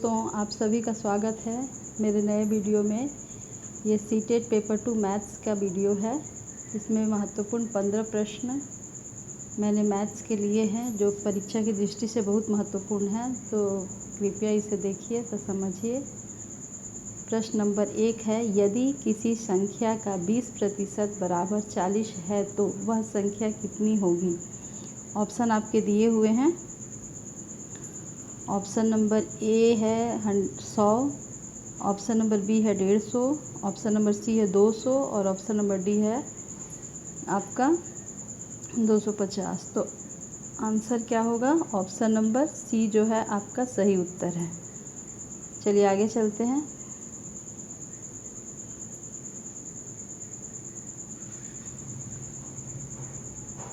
दोस्तों, आप सभी का स्वागत है मेरे नए वीडियो में। ये सीटेट पेपर 2 मैथ्स का वीडियो है। इसमें महत्वपूर्ण 15 प्रश्न मैंने मैथ्स के लिए हैं जो परीक्षा की दृष्टि से बहुत महत्वपूर्ण हैं, तो कृपया इसे देखिए तो समझिए। प्रश्न नंबर 1 है, यदि किसी संख्या का 20% बराबर 40 है तो वह संख्या कितनी होगी। ऑप्शन आपके दिए हुए हैं। ऑप्शन नंबर ए है 100, ऑप्शन नंबर बी है 150, ऑप्शन नंबर सी है 200 और ऑप्शन नंबर डी है आपका 250। तो आंसर क्या होगा? ऑप्शन नंबर सी जो है आपका सही उत्तर है। चलिए आगे चलते हैं।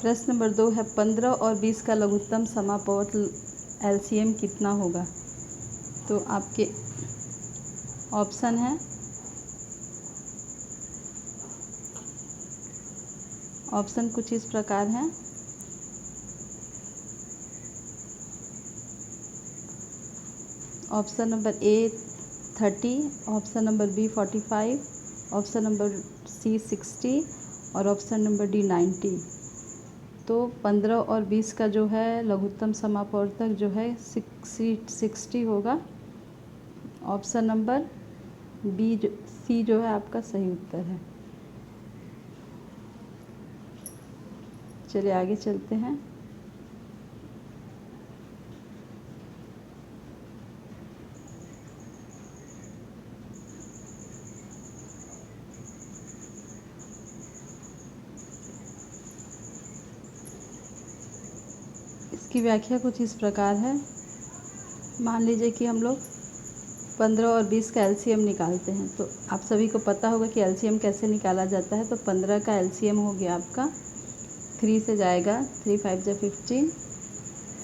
प्रश्न नंबर 2 है, 15 और 20 का लघुत्तम समापवर्त एलसीएम कितना होगा। तो आपके ऑप्शन है। ऑप्शन कुछ इस प्रकार हैं। Option number A 30, option number B 45, option number C 60 और ऑप्शन नंबर डी 90। तो 15 और 20 का जो है लघुत्तम समापवर्तक जो है 60 होगा। ऑप्शन नंबर बी सी जो है आपका सही उत्तर है। चलिए आगे चलते हैं। इसकी व्याख्या कुछ इस प्रकार है। मान लीजिए कि हम लोग 15 और 20 का एलसीएम निकालते हैं, तो आप सभी को पता होगा कि एलसीएम कैसे निकाला जाता है। तो 15 का एलसीएम हो गया आपका 3 से जाएगा 3 5 जा 15,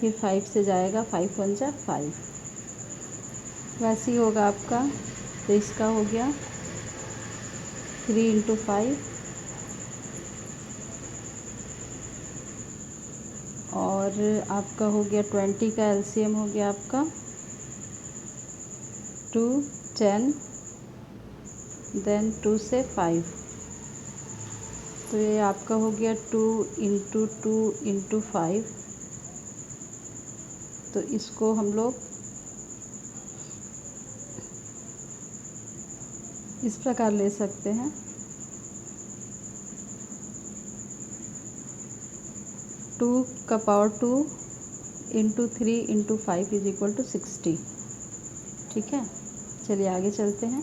फिर 5 से जाएगा 5 1 जा 5। वैसे ही होगा आपका। तो इसका हो गया 3 × 5 और आपका हो गया 20 का एलसीएम हो गया आपका 2 10 देन 2 से 5। तो ये आपका हो गया 2 × 2 × 5। तो इसको हम लोग इस प्रकार ले सकते हैं। 2 का पावर 2 × 3 × 5 = 60। ठीक है, चलिए आगे चलते हैं।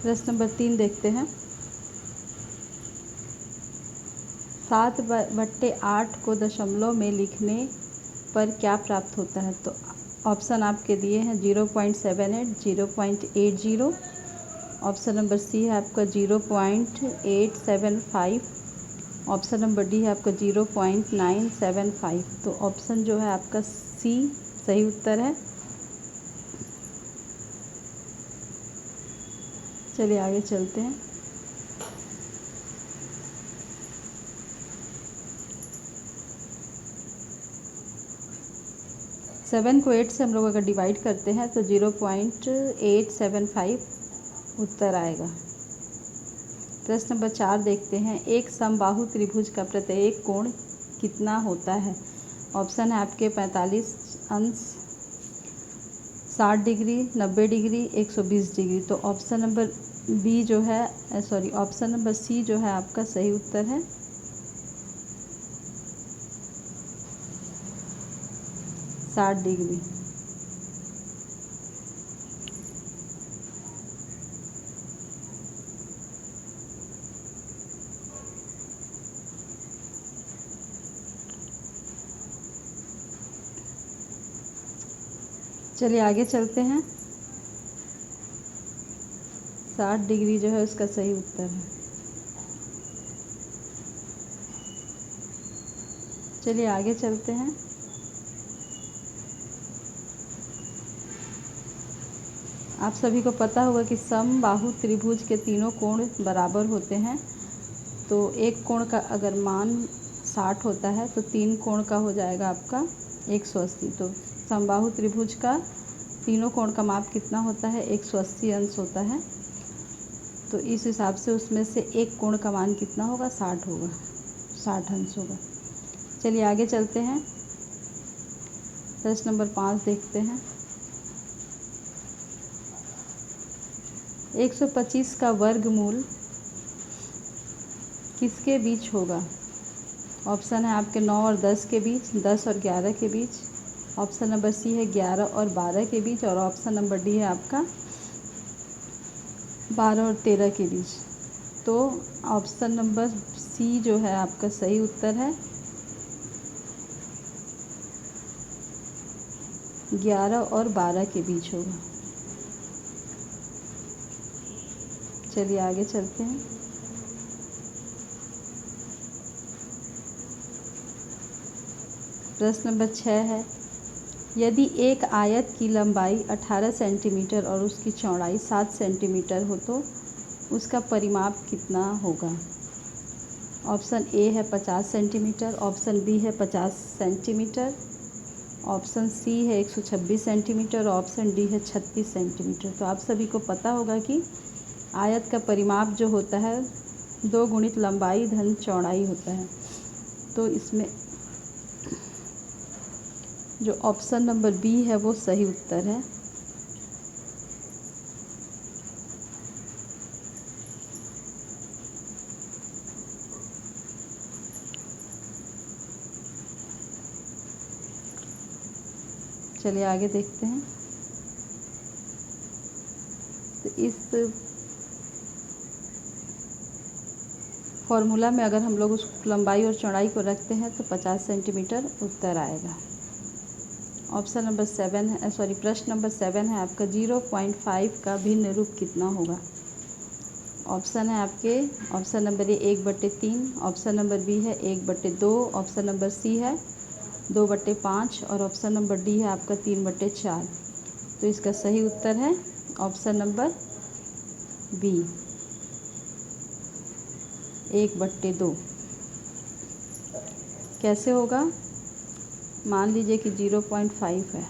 प्रश्न नंबर 3 देखते हैं। 7/8 को दशमलव में लिखने पर क्या प्राप्त होता है। तो ऑप्शन आपके दिए हैं 0.78, 0.80, ऑप्शन नंबर सी है आपका 0.875, ऑप्शन नंबर डी है आपका 0.975। तो ऑप्शन जो है आपका सी सही उत्तर है। चलिए आगे चलते हैं। सेवन को 8 से हम लोग अगर डिवाइड करते हैं तो 0.875 उत्तर आएगा। प्रश्न नंबर 4 देखते हैं। एक समबाहु त्रिभुज का प्रत्येक कोण कितना होता है। ऑप्शन है आपके 45 अंश, 60 डिग्री, 90 डिग्री, 120 डिग्री। तो ऑप्शन नंबर बी जो है ऑप्शन नंबर सी जो है आपका सही उत्तर है। 60 डिग्री। चलिए आगे चलते हैं। 60 डिग्री जो है उसका सही उत्तर है। चलिए आगे चलते हैं। आप सभी को पता होगा कि समबाहु त्रिभुज के तीनों कोण बराबर होते हैं। तो एक कोण का अगर मान 60 होता है तो 3 कोण का हो जाएगा आपका 180। तो समबाहु त्रिभुज का तीनों कोण का माप कितना होता है? 180 अंश होता है। तो इस हिसाब से उसमें से एक कोण का मान कितना होगा? 60 होगा, 60 अंश होगा। चलिए आगे चलते हैं। प्रश्न नंबर 5 देखते हैं। 125 का वर्गमूल किसके बीच होगा? ऑप्शन है आपके 9 और 10 के बीच, 10 और 11 के बीच, ऑप्शन नंबर सी है 11 और 12 के बीच, और ऑप्शन नंबर डी है आपका 12 और 13 के बीच। तो ऑप्शन नंबर सी जो है आपका सही उत्तर है, 11 और 12 के बीच होगा। चलिए आगे चलते हैं। प्रश्न नंबर 6 है, यदि एक आयत की लंबाई 18 सेंटीमीटर और उसकी चौड़ाई 7 सेंटीमीटर हो तो उसका परिमाप कितना होगा? ऑप्शन ए है 50 सेंटीमीटर, ऑप्शन बी है 50 सेंटीमीटर, ऑप्शन सी है 126 सेंटीमीटर, ऑप्शन डी है 36 सेंटीमीटर। तो आप सभी को पता होगा कि आयत का परिमाप जो होता है 2 गुणित लंबाई धन चौड़ाई होता है। तो इसमें जो ऑप्शन नंबर बी है वो सही उत्तर है। चलिए आगे देखते हैं। तो इस फॉर्मूला में अगर हम लोग उस लंबाई और चौड़ाई को रखते हैं तो 50 सेंटीमीटर उत्तर आएगा। ऑप्शन नंबर 7 है, प्रश्न नंबर 7 है आपका 0.5 का भिन्न रूप कितना होगा? ऑप्शन है आपके, option number A 1/3, option number B है 1/2, ऑप्शन नंबर सी है 2/5 और ऑप्शन नंबर डी है आपका 3/4। तो इसका सही उत्तर है ऑप्शन नंबर बी 1/2। कैसे होगा? मान लीजिए कि 0.5 है,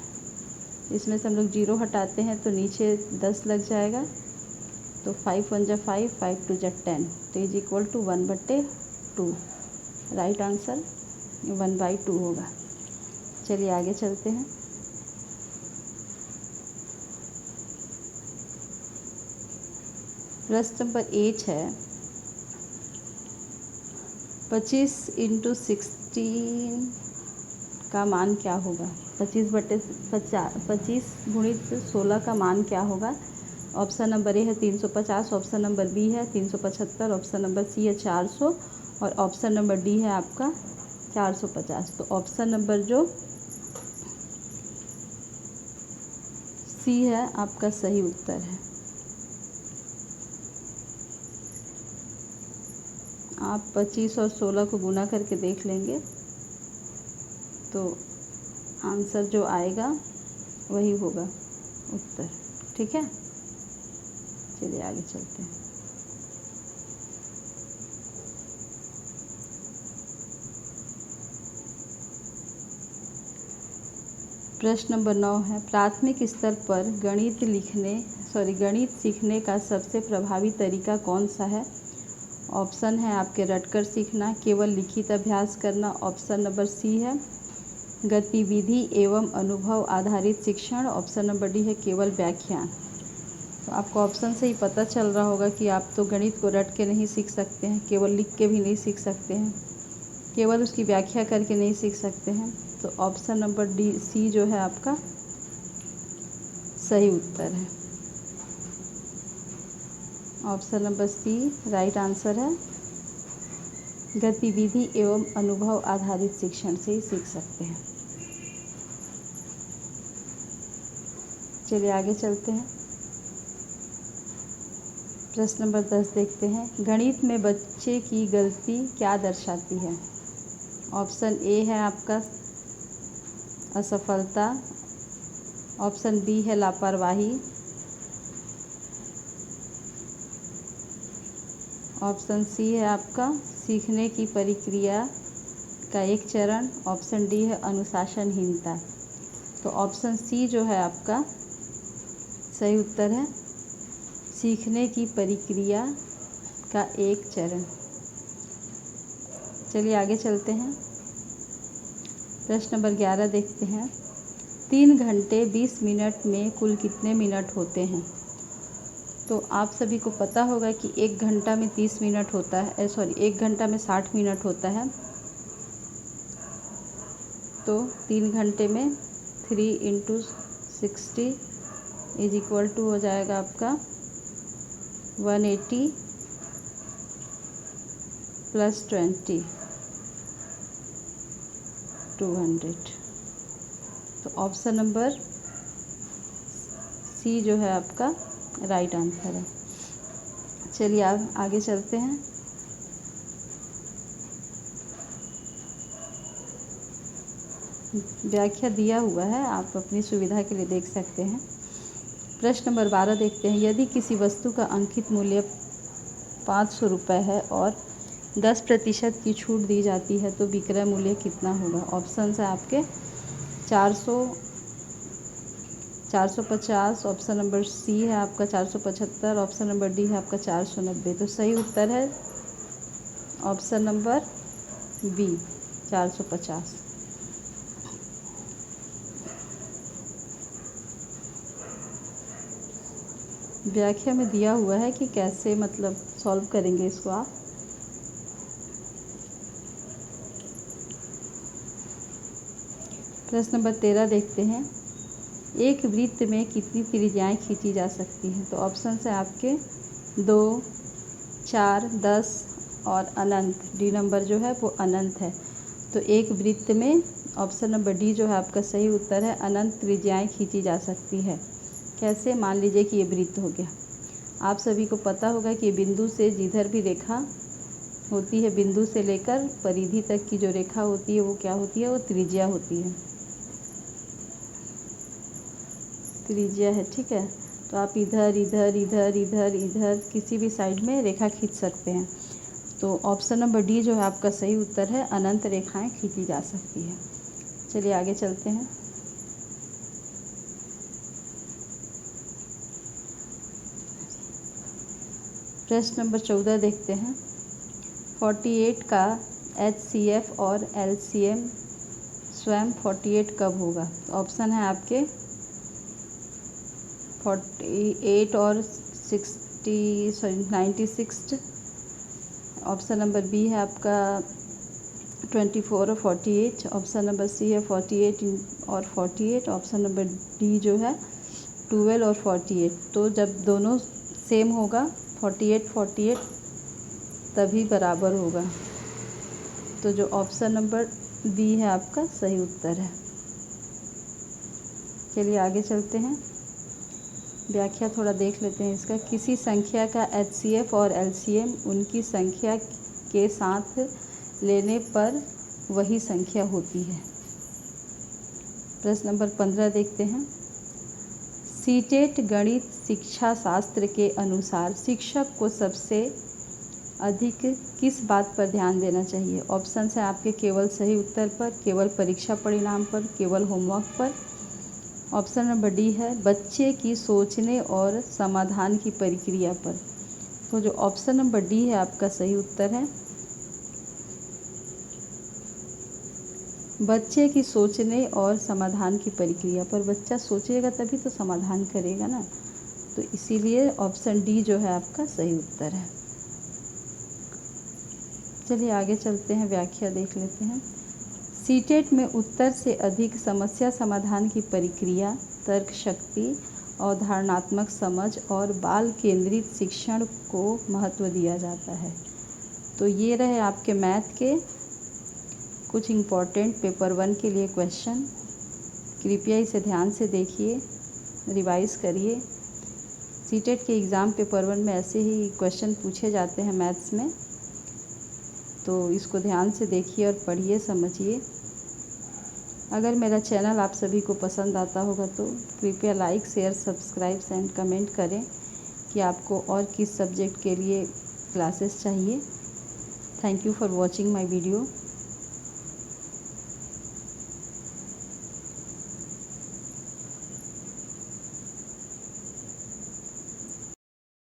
इसमें से हम लोग 0 हटाते हैं तो नीचे 10 लग जाएगा। तो 5 1 जा 5, 5 2 जा 10, तो is equal to 1/2। Right answer 1/2 होगा। चलिए आगे चलते हैं। प्रश्न नंबर 8 है, 25 × 16 का मान क्या होगा? 25 गुणित 16 का मान क्या होगा? ऑप्शन नंबर ए है 350, ऑप्शन नंबर बी है 375, ऑप्शन नंबर सी है 400 और ऑप्शन नंबर डी है आपका 450। तो ऑप्शन नंबर जो सी है आपका सही उत्तर है। आप 25 और 16 को गुना करके देख लेंगे तो आंसर जो आएगा वही होगा उत्तर। ठीक है, चलिए आगे चलते हैं। प्रश्न नंबर 9 है, प्राथमिक स्तर पर गणित सीखने का सबसे प्रभावी तरीका कौन सा है? ऑप्शन है आपके रटकर सीखना, केवल लिखित अभ्यास करना, ऑप्शन नंबर सी है गतिविधि एवं अनुभव आधारित शिक्षण, ऑप्शन नंबर डी है केवल व्याख्यान। तो आपको ऑप्शन से ही पता चल रहा होगा कि आप तो गणित को रट के नहीं सीख सकते हैं, केवल लिख के भी नहीं सीख सकते हैं, केवल उसकी व्याख्या करके नहीं सीख सकते हैं। तो ऑप्शन नंबर डी सी जो है आपका सही उत्तर है। Option number C right answer है, गतिविधि एवं अनुभव आधारित शिक्षण से ही सीख सकते हैं। चलिए आगे चलते हैं। प्रश्न नंबर 10 देखते हैं, गणित में बच्चे की गलती क्या दर्शाती है? ऑप्शन ए है आपका असफलता, ऑप्शन बी है लापरवाही, ऑप्शन सी है आपका सीखने की प्रक्रिया का एक चरण। ऑप्शन डी है अनुशासनहीनता। तो ऑप्शन सी जो है आपका सही उत्तर है, सीखने की प्रक्रिया का एक चरण। चलिए आगे चलते हैं। प्रश्न नंबर 11 देखते हैं। 3 घंटे 20 मिनट में कुल कितने मिनट होते हैं? तो आप सभी को पता होगा कि 1 घंटा में 30 मिनट होता है, 1 घंटा में 60 मिनट होता है। तो 3 घंटे में 3 × 60 = हो जाएगा आपका 180 + 20 200। तो ऑप्शन नंबर सी जो है आपका राइट आंसर है। चलिए आगे चलते हैं। व्याख्या दिया हुआ है, आप अपनी सुविधा के लिए देख सकते हैं। प्रश्न नंबर 12 देखते हैं। यदि किसी वस्तु का अंकित मूल्य 500 रुपये है और 10% की छूट दी जाती है तो विक्रय मूल्य कितना होगा? ऑप्शन है आपके 400, 450। ऑप्शन नंबर सी है आपका 475। ऑप्शन नंबर डी है आपका 490। तो सही उत्तर है ऑप्शन नंबर बी 450। व्याख्या में दिया हुआ है कि कैसे मतलब सॉल्व करेंगे इसको आप। प्रश्न नंबर 13 देखते हैं। एक वृत्त में कितनी त्रिज्याएं खींची जा सकती हैं? तो ऑप्शन है आपके 2, 4, 10 और अनंत। डी नंबर जो है वो अनंत है। तो एक वृत्त में ऑप्शन नंबर डी जो है आपका सही उत्तर है, अनंत त्रिज्याएं खींची जा सकती है। कैसे? मान लीजिए कि ये वृत्त हो गया। आप सभी को पता होगा कि बिंदु से जिधर भी रेखा होती है, बिंदु से लेकर परिधि तक की जो रेखा होती है वो क्या होती है? वो त्रिज्या होती है, त्रिज्या है। ठीक है, तो आप इधर इधर इधर इधर इधर किसी भी साइड में रेखा खींच सकते हैं। तो ऑप्शन नंबर डी जो है आपका सही उत्तर है, अनंत रेखाएं खींची जा सकती है। चलिए आगे चलते हैं। प्रश्न नंबर 14 देखते हैं। 48 का HCF और LCM स्वयं 48 कब होगा? ऑप्शन है आपके 48 और 96। ऑप्शन नंबर बी है आपका 24 और 48। ऑप्शन नंबर सी है 48 और 48। ऑप्शन नंबर डी जो है 12 और 48। तो जब दोनों सेम होगा 48 48 तभी बराबर होगा। तो जो ऑप्शन नंबर बी है आपका सही उत्तर है। चलिए आगे चलते हैं। व्याख्या थोड़ा देख लेते हैं इसका। किसी संख्या का HCF और LCM उनकी संख्या के साथ लेने पर वही संख्या होती है। प्रश्न नंबर 15 देखते हैं। सीटेट गणित शिक्षा शास्त्र के अनुसार शिक्षक को सबसे अधिक किस बात पर ध्यान देना चाहिए? ऑप्शन है आपके केवल सही उत्तर पर, केवल परीक्षा परिणाम पर, केवल होमवर्क पर। ऑप्शन नंबर डी है बच्चे की सोचने और समाधान की प्रक्रिया पर। तो जो ऑप्शन नंबर डी है आपका सही उत्तर है, बच्चे की सोचने और समाधान की प्रक्रिया पर। बच्चा सोचेगा तभी तो समाधान करेगा ना, तो इसीलिए ऑप्शन डी जो है आपका सही उत्तर है। चलिए आगे चलते हैं, व्याख्या देख लेते हैं। सीटेट में उत्तर से अधिक समस्या समाधान की प्रक्रिया, तर्क शक्ति, अवधारणात्मक समझ और बाल केंद्रित शिक्षण को महत्व दिया जाता है। तो ये रहे आपके मैथ के कुछ इम्पोर्टेंट पेपर 1 के लिए क्वेश्चन। कृपया इसे ध्यान से देखिए, रिवाइज करिए। सीटेट के एग्ज़ाम पेपर 1 में ऐसे ही क्वेश्चन पूछे जाते हैं मैथ्स में, तो इसको ध्यान से देखिए और पढ़िए, समझिए। अगर मेरा चैनल आप सभी को पसंद आता होगा तो कृपया like, share, subscribe and comment करें कि आपको और किस सब्जेक्ट के लिए क्लासेस चाहिए। Thank you for watching my video.